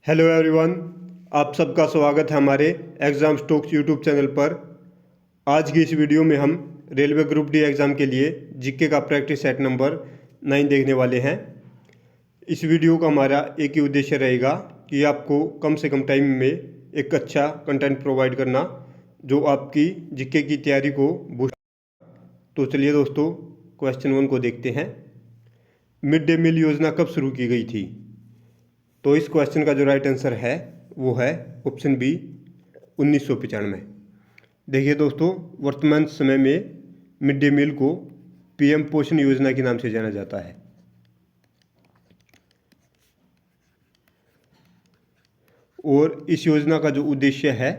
Hello everyone, आप सबका स्वागत है हमारे एग्ज़ाम स्टोक्स यूट्यूब चैनल पर। आज की इस वीडियो में हम रेलवे ग्रुप डी एग्ज़ाम के लिए जीके का प्रैक्टिस सेट नंबर 9 देखने वाले हैं। इस वीडियो का हमारा एक ही उद्देश्य रहेगा कि आपको कम से कम टाइम में एक अच्छा कंटेंट प्रोवाइड करना जो आपकी जीके की तैयारी को बूस्ट। तो चलिए दोस्तों, क्वेश्चन 1 को देखते हैं। मिड डे मील योजना कब शुरू की गई थी? तो इस क्वेश्चन का जो राइट आंसर है वो है ऑप्शन बी 1995। देखिए दोस्तों, वर्तमान समय में मिड डे मील को पीएम पोषण योजना के नाम से जाना जाता है। और इस योजना का जो उद्देश्य है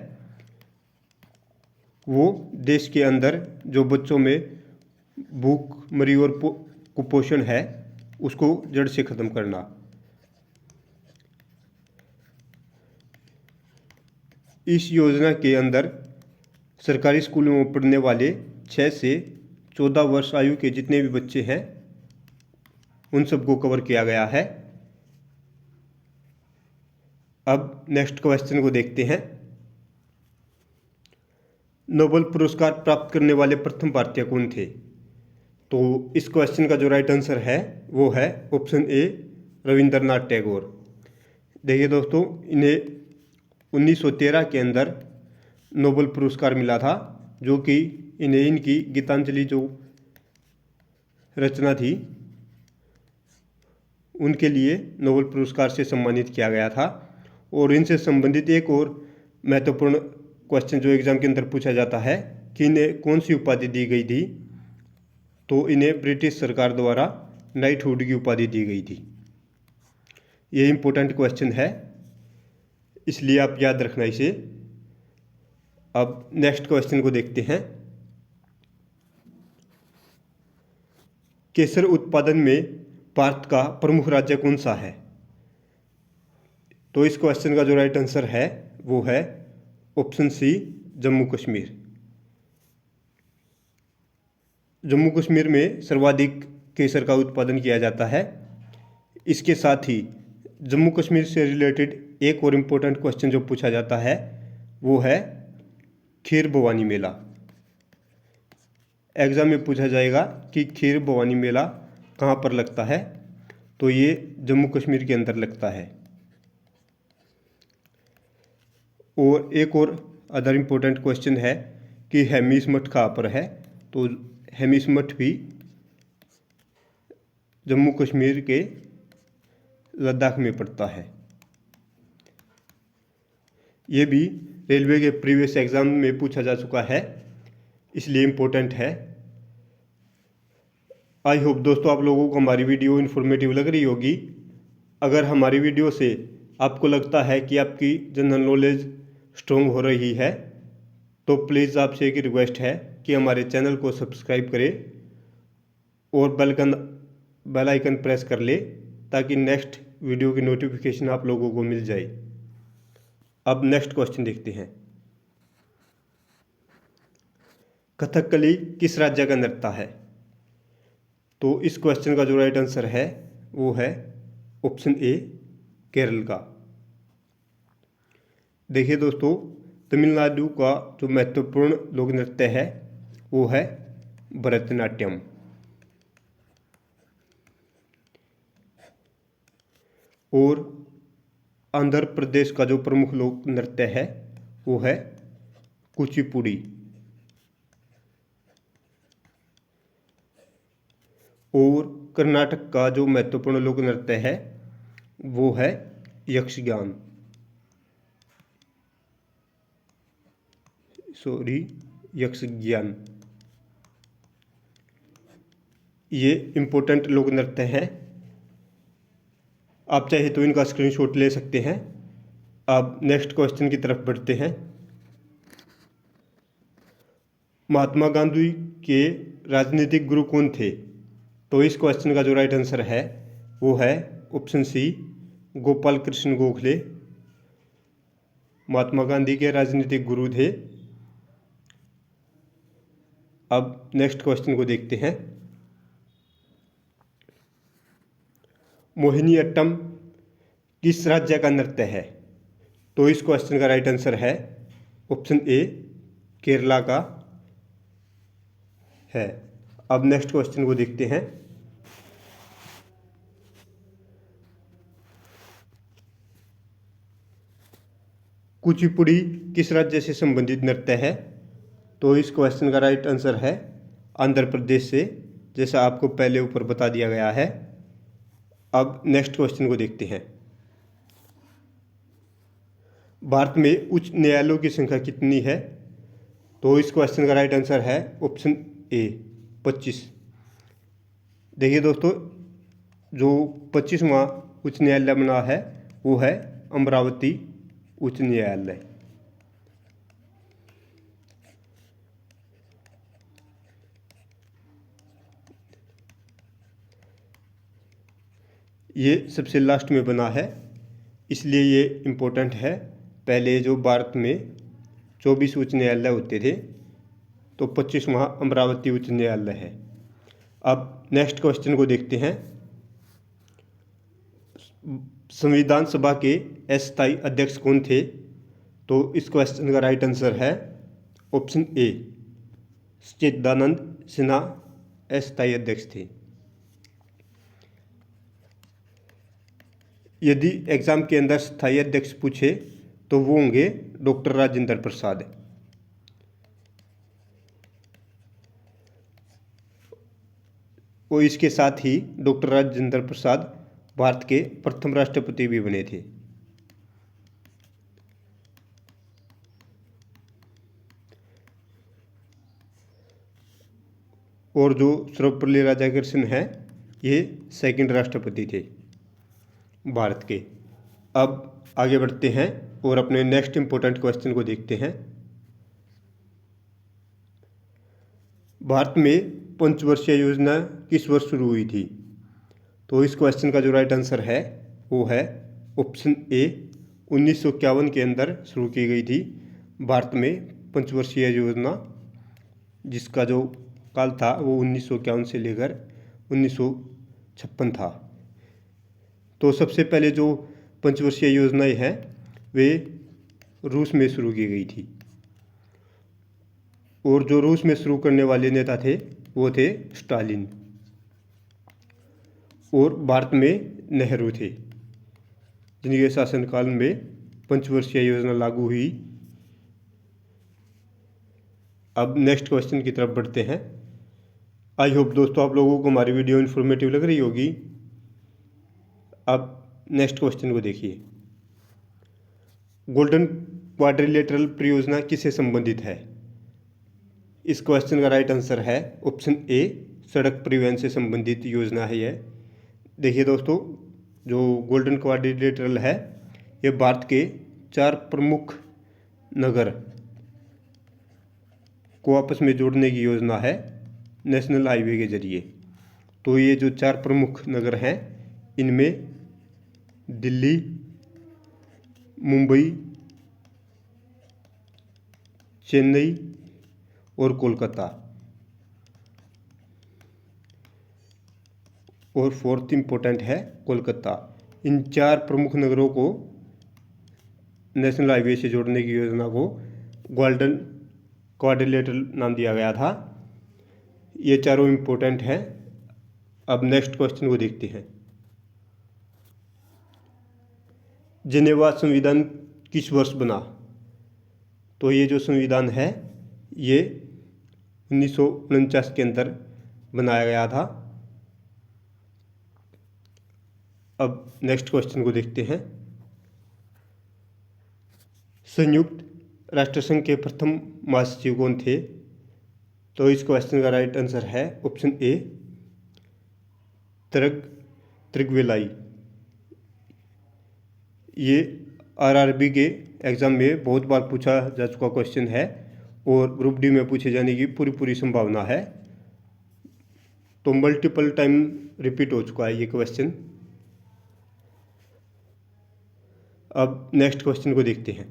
वो देश के अंदर जो बच्चों में भूखमरी और कुपोषण है उसको जड़ से ख़त्म करना। इस योजना के अंदर सरकारी स्कूलों में पढ़ने वाले 6 से 14 वर्ष आयु के जितने भी बच्चे हैं उन सबको कवर किया गया है। अब नेक्स्ट क्वेश्चन को देखते हैं। नोबेल पुरस्कार प्राप्त करने वाले प्रथम भारतीय कौन थे? तो इस क्वेश्चन का जो राइट आंसर है वो है ऑप्शन ए रविंद्रनाथ टैगोर। देखिए दोस्तों, इन्हें 1913 के अंदर नोबेल पुरस्कार मिला था, जो कि इन्हें इनकी गीतांजलि जो रचना थी उनके लिए नोबेल पुरस्कार से सम्मानित किया गया था। और इनसे संबंधित एक और महत्वपूर्ण क्वेश्चन जो एग्ज़ाम के अंदर पूछा जाता है कि इन्हें कौन सी उपाधि दी गई थी, तो इन्हें ब्रिटिश सरकार द्वारा नाइटहुड की उपाधि दी गई थी। ये इम्पोर्टेंट क्वेश्चन है, इसलिए आप याद रखना इसे। अब नेक्स्ट क्वेश्चन को देखते हैं। केसर उत्पादन में भारत का प्रमुख राज्य कौन सा है? तो इस क्वेश्चन का जो राइट आंसर है वो है ऑप्शन सी जम्मू कश्मीर। जम्मू कश्मीर में सर्वाधिक केसर का उत्पादन किया जाता है। इसके साथ ही जम्मू कश्मीर से रिलेटेड एक और इम्पोर्टेंट क्वेश्चन जो पूछा जाता है वो है खीर भवानी मेला। एग्ज़ाम में पूछा जाएगा कि खीर भवानी मेला कहाँ पर लगता है, तो ये जम्मू कश्मीर के अंदर लगता है। और एक और अदर इम्पोर्टेंट क्वेश्चन है कि हेमिस मठ कहाँ पर है? तो हेमिस मठ भी जम्मू कश्मीर के लद्दाख में पड़ता है। ये भी रेलवे के प्रीवियस एग्ज़ाम में पूछा जा चुका है, इसलिए इम्पोर्टेंट है। आई होप दोस्तों आप लोगों को हमारी वीडियो इन्फॉर्मेटिव लग रही होगी। अगर हमारी वीडियो से आपको लगता है कि आपकी जनरल नॉलेज स्ट्रॉन्ग हो रही है तो प्लीज़ आपसे एक रिक्वेस्ट है कि हमारे चैनल को सब्सक्राइब करें और बेल आइकन प्रेस कर ले ताकि नेक्स्ट वीडियो की नोटिफिकेशन आप लोगों को मिल जाए। अब नेक्स्ट क्वेश्चन देखते हैं। कथकली किस राज्य का नृत्य है? तो इस क्वेश्चन का जो राइट आंसर है वो है ऑप्शन ए केरल का। देखिए दोस्तों, तमिलनाडु का जो महत्वपूर्ण लोक नृत्य है वो है भरतनाट्यम। और आंध्र प्रदेश का जो प्रमुख लोक नृत्य है वो है कुचिपुड़ी। और कर्नाटक का जो महत्वपूर्ण लोक नृत्य है वो है यक्षगान। यक्षगान। ये इम्पोर्टेंट लोक नृत्य हैं, आप चाहे तो इनका स्क्रीनशॉट ले सकते हैं। अब नेक्स्ट क्वेश्चन की तरफ बढ़ते हैं। महात्मा गांधी के राजनीतिक गुरु कौन थे? तो इस क्वेश्चन का जो राइट आंसर है वो है ऑप्शन सी गोपाल कृष्ण गोखले। महात्मा गांधी के राजनीतिक गुरु थे। अब नेक्स्ट क्वेश्चन को देखते हैं। मोहिनीअट्टम किस राज्य का नृत्य है? तो इस क्वेश्चन का राइट आंसर है ऑप्शन ए, केरला का है। अब नेक्स्ट क्वेश्चन को देखते हैं। कुचिपुड़ी किस राज्य से संबंधित नृत्य है? तो इस क्वेश्चन का राइट आंसर है आंध्र प्रदेश से, जैसा आपको पहले ऊपर बता दिया गया है। अब नेक्स्ट क्वेश्चन को देखते हैं। भारत में उच्च न्यायालयों की संख्या कितनी है? तो इस क्वेश्चन का राइट आंसर है ऑप्शन ए, 25। देखिए दोस्तों, जो 25वां उच्च न्यायालय बना है वो है अमरावती उच्च न्यायालय। ये सबसे लास्ट में बना है, इसलिए ये इम्पोर्टेंट है। पहले जो भारत में 24 उच्च न्यायालय होते थे, तो 25वां अमरावती उच्च न्यायालय है। अब नेक्स्ट क्वेश्चन को देखते हैं। संविधान सभा के अस्थायी अध्यक्ष कौन थे? तो इस क्वेश्चन का राइट आंसर है ऑप्शन ए, सच्चिदानंद सिन्हा अस्थायी अध्यक्ष थे। यदि एग्जाम के अंदर स्थायी अध्यक्ष पूछे तो वो होंगे डॉक्टर राजेंद्र प्रसाद। और इसके साथ ही डॉक्टर राजेंद्र प्रसाद भारत के प्रथम राष्ट्रपति भी बने थे। और जो सर्वपल्ली राधाकृष्णन है, ये सेकंड राष्ट्रपति थे भारत के। अब आगे बढ़ते हैं और अपने नेक्स्ट इंपॉर्टेंट क्वेश्चन को देखते हैं। भारत में पंचवर्षीय योजना किस वर्ष शुरू हुई थी? तो इस क्वेश्चन का जो राइट आंसर है वो है ऑप्शन ए, 1951 के अंदर शुरू की गई थी भारत में पंचवर्षीय योजना, जिसका जो काल था वो 1951 से लेकर 1956 था। तो सबसे पहले जो पंचवर्षीय योजनाएं हैं वे रूस में शुरू की गई थी, और जो रूस में शुरू करने वाले नेता थे वो थे स्टालिन, और भारत में नेहरू थे, जिनके शासनकाल में पंचवर्षीय योजना लागू हुई। अब नेक्स्ट क्वेश्चन की तरफ बढ़ते हैं। आई होप दोस्तों आप लोगों को हमारी वीडियो इन्फॉर्मेटिव लग रही होगी। अब नेक्स्ट क्वेश्चन को देखिए। गोल्डन क्वाड्रिलेटरल परियोजना किससे संबंधित है? इस क्वेश्चन का राइट आंसर है ऑप्शन ए, सड़क परिवहन से संबंधित योजना है यह। देखिए दोस्तों, जो गोल्डन क्वाड्रिलेटरल है ये भारत के 4 प्रमुख नगर को आपस में जोड़ने की योजना है नेशनल हाईवे के जरिए। तो ये जो 4 प्रमुख नगर हैं इनमें दिल्ली, मुंबई, चेन्नई और कोलकाता, और फोर्थ इम्पोर्टेंट है कोलकाता। इन 4 प्रमुख नगरों को नेशनल हाईवे से जोड़ने की योजना को गोल्डन क्वाड्रिलेटरल नाम दिया गया था। ये चारों इम्पोर्टेंट हैं। अब नेक्स्ट क्वेश्चन को देखते हैं। जिनेवा संविधान किस वर्ष बना? तो ये जो संविधान है ये 1949 के अंदर बनाया गया था। अब नेक्स्ट क्वेश्चन को देखते हैं। संयुक्त राष्ट्र संघ के प्रथम महासचिव कौन थे? तो इस क्वेश्चन का राइट आंसर है ऑप्शन ए, त्रिगवेलाई। ये आरआरबी के एग्ज़ाम में बहुत बार पूछा जा चुका क्वेश्चन है और ग्रुप डी में पूछे जाने की पूरी संभावना है। तो मल्टीपल टाइम रिपीट हो चुका है ये क्वेश्चन। अब नेक्स्ट क्वेश्चन को देखते हैं।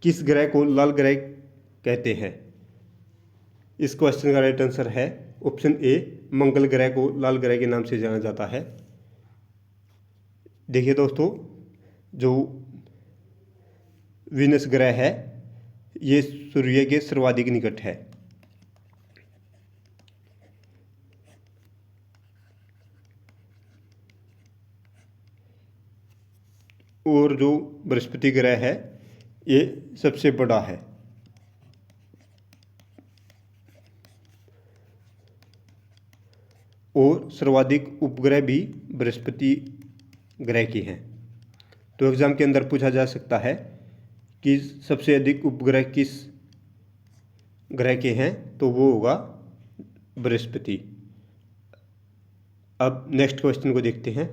किस ग्रह को लाल ग्रह कहते हैं? इस क्वेश्चन का राइट आंसर है ऑप्शन ए, मंगल ग्रह को लाल ग्रह के नाम से जाना जाता है। देखिए दोस्तों, जो वीनस ग्रह है ये सूर्य के सर्वाधिक निकट है। और जो बृहस्पति ग्रह है ये सबसे बड़ा है। और सर्वाधिक उपग्रह भी बृहस्पति ग्रह के हैं। तो एग्ज़ाम के अंदर पूछा जा सकता है कि सबसे अधिक उपग्रह किस ग्रह के हैं, तो वो होगा बृहस्पति। अब नेक्स्ट क्वेश्चन को देखते हैं।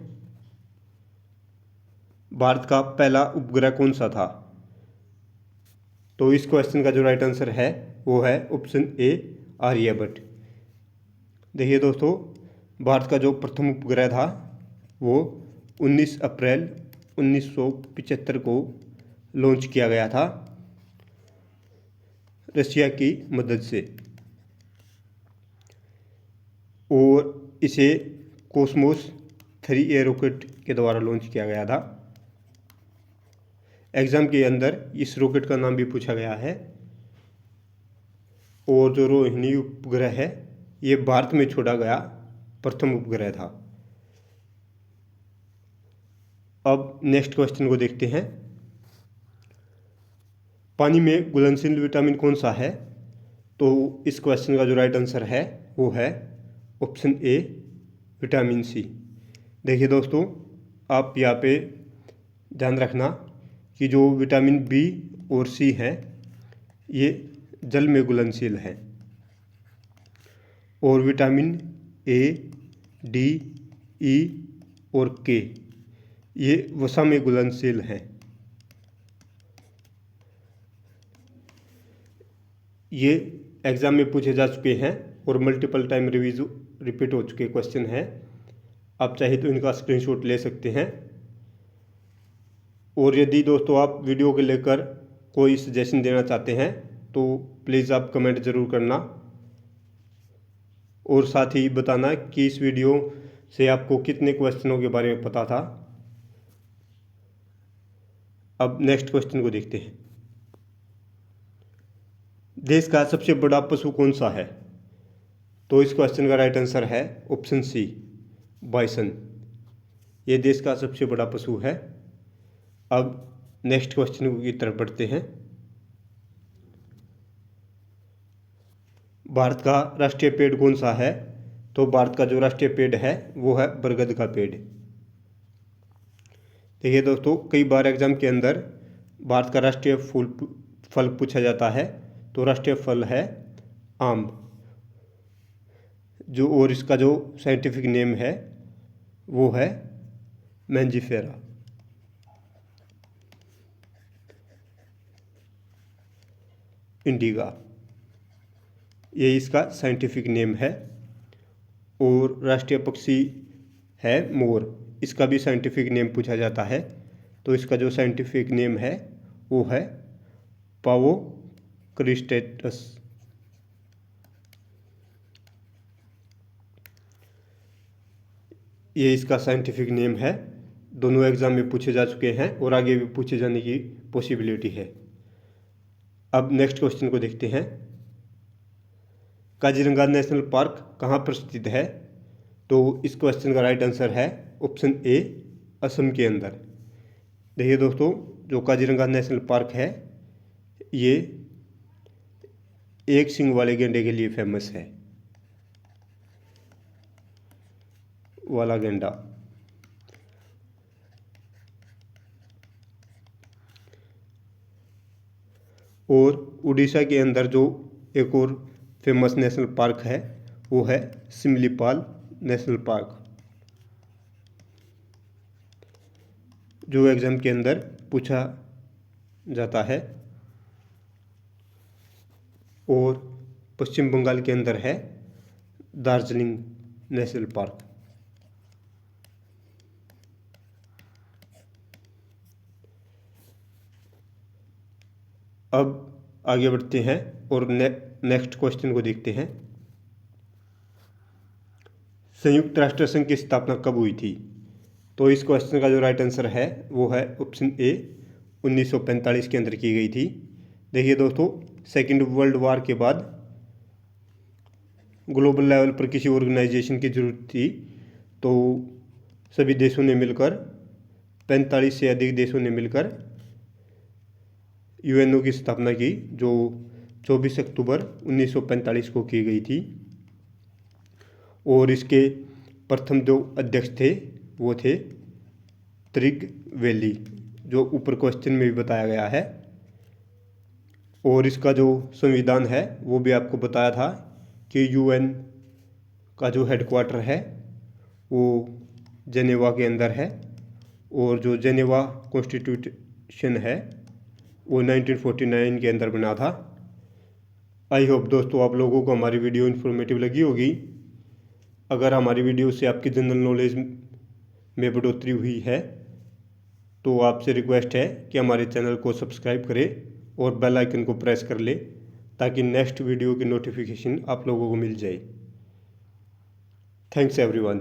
भारत का पहला उपग्रह कौन सा था? तो इस क्वेश्चन का जो राइट आंसर है वो है ऑप्शन ए, आर्यभट्ट। देखिए दोस्तों, भारत का जो प्रथम उपग्रह था वो 19 अप्रैल 1975 को लॉन्च किया गया था रशिया की मदद से। और इसे कॉस्मोस 3A रॉकेट के द्वारा लॉन्च किया गया था। एग्ज़ाम के अंदर इस रॉकेट का नाम भी पूछा गया है। और जो रोहिणी उपग्रह है ये भारत में छोड़ा गया प्रथम उपग्रह था। अब नेक्स्ट क्वेश्चन को देखते हैं। पानी में घुलनशील विटामिन कौन सा है? तो इस क्वेश्चन का जो राइट आंसर है वो है ऑप्शन ए, विटामिन सी। देखिए दोस्तों, आप यहाँ पे ध्यान रखना कि जो विटामिन बी और सी हैं ये जल में घुलनशील हैं। और विटामिन ए, डी, ई और के ये वसा में घुलनशील हैं। ये एग्ज़ाम में पूछे जा चुके हैं और मल्टीपल टाइम रिपीट हो चुके क्वेश्चन हैं। आप चाहे तो इनका स्क्रीनशॉट ले सकते हैं। और यदि दोस्तों आप वीडियो को लेकर कोई सजेशन देना चाहते हैं तो प्लीज़ आप कमेंट ज़रूर करना। और साथ ही बताना कि इस वीडियो से आपको कितने क्वेश्चनों के बारे में पता था। अब नेक्स्ट क्वेश्चन को देखते हैं। देश का सबसे बड़ा पशु कौन सा है? तो इस क्वेश्चन का राइट आंसर है ऑप्शन सी, बाइसन। ये देश का सबसे बड़ा पशु है। अब नेक्स्ट क्वेश्चन की तरफ बढ़ते हैं। भारत का राष्ट्रीय पेड़ कौन सा है? तो भारत का जो राष्ट्रीय पेड़ है वो है बरगद का पेड़। देखिए दोस्तों, कई बार एग्जाम के अंदर भारत का राष्ट्रीय फल पूछा जाता है। तो राष्ट्रीय फल है आम। जो और इसका जो साइंटिफिक नेम है वो है मैंजीफेरा। इंडिका, ये इसका साइंटिफिक नेम है। और राष्ट्रीय पक्षी है मोर। इसका भी साइंटिफिक नेम पूछा जाता है। तो इसका जो साइंटिफिक नेम है वो है पावो क्रिस्टेटस। ये इसका साइंटिफिक नेम है। दोनों एग्जाम में पूछे जा चुके हैं और आगे भी पूछे जाने की पॉसिबिलिटी है। अब नेक्स्ट क्वेश्चन को देखते हैं। काजीरंगा नेशनल पार्क कहाँ पर स्थित है? तो इस क्वेश्चन का राइट आंसर है ऑप्शन ए, असम के अंदर। देखिए दोस्तों, जो काजीरंगा नेशनल पार्क है ये एक सींग वाले गैंडे के लिए फेमस है। वाला गैंडा। और उड़ीसा के अंदर जो एक और फेमस नेशनल पार्क है वो है सिमलीपाल नेशनल पार्क, जो एग्ज़ाम के अंदर पूछा जाता है। और पश्चिम बंगाल के अंदर है दार्जिलिंग नेशनल पार्क। अब आगे बढ़ते हैं और नेक्स्ट क्वेश्चन को देखते हैं। संयुक्त राष्ट्र संघ की स्थापना कब हुई थी? तो इस क्वेश्चन का जो राइट आंसर है वो है ऑप्शन ए, 1945 के अंदर की गई थी। देखिए दोस्तों, सेकेंड वर्ल्ड वॉर के बाद ग्लोबल लेवल पर किसी ऑर्गेनाइजेशन की ज़रूरत थी, तो सभी देशों ने मिलकर 45 से अधिक देशों ने मिलकर यूएनओ की स्थापना की, जो 24 अक्टूबर 1945 को की गई थी। और इसके प्रथम जो अध्यक्ष थे वो थे त्रिगवेली, जो ऊपर क्वेश्चन में भी बताया गया है। और इसका जो संविधान है वो भी आपको बताया था कि यूएन का जो हेडक्वार्टर है वो जेनेवा के अंदर है, और जो जेनेवा कॉन्स्टिट्यूशन है वो 1949 के अंदर बना था। आई होप दोस्तों आप लोगों को हमारी वीडियो इन्फॉर्मेटिव लगी होगी। अगर हमारी वीडियो से आपकी जनरल नॉलेज में बढ़ोतरी हुई है तो आपसे रिक्वेस्ट है कि हमारे चैनल को सब्सक्राइब करें और बेल आइकन को प्रेस कर लें, ताकि नेक्स्ट वीडियो की नोटिफिकेशन आप लोगों को मिल जाए। Thanks everyone.